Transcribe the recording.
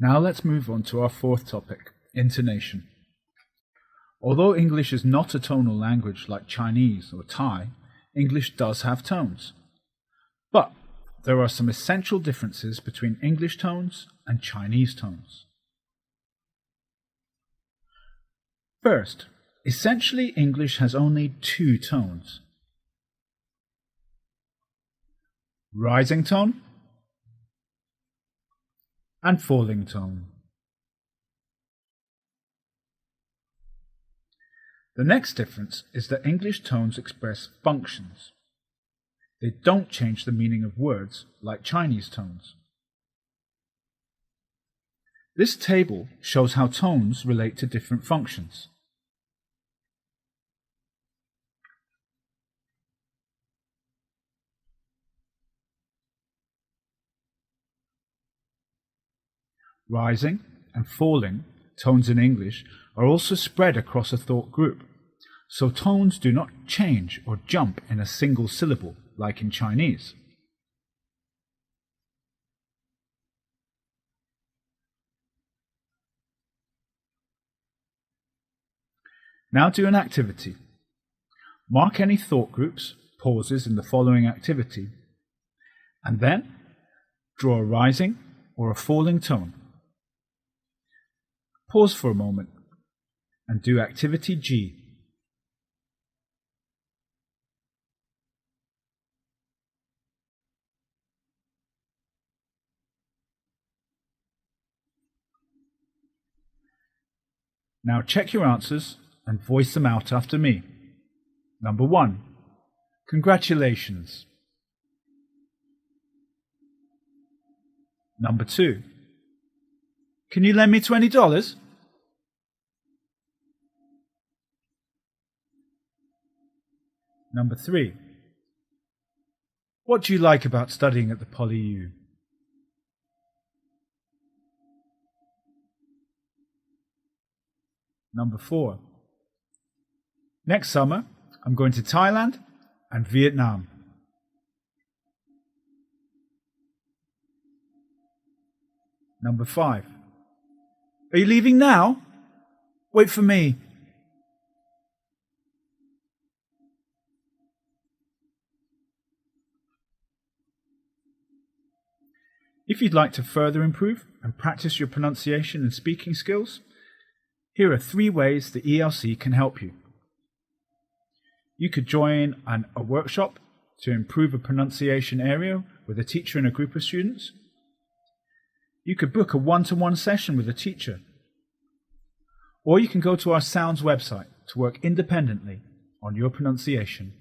Now let's move on to our fourth topic, intonation. Although English is not a tonal language like Chinese or Thai, English does have tones. But there are some essential differences between English tones and Chinese tones. First, essentially English has only two tones. Rising tone and falling tone. The next difference is that English tones express functions. They don't change the meaning of words like Chinese tones. This table shows how tones relate to different functions. Rising and falling tones in English are also spread across a thought group, so tones do not change or jump in a single syllable like in Chinese. Now do an activity. Mark any thought groups, pauses in the following activity, and then draw a rising or a falling tone. Pause for a moment and do activity G. Now check your answers and voice them out after me. Number 1. Congratulations. Number 2. Can you lend me $20? Number 3. What do you like about studying at the PolyU? Number 4. Next summer, I'm going to Thailand and Vietnam. Number 5. Are you leaving now? Wait for me. If you'd like to further improve and practice your pronunciation and speaking skills, here are 3 ways the ELC can help you. You could join a workshop to improve a pronunciation area with a teacher and a group of students. You could book a one-to-one session with a teacher. Or you can go to our Sounds website to work independently on your pronunciation.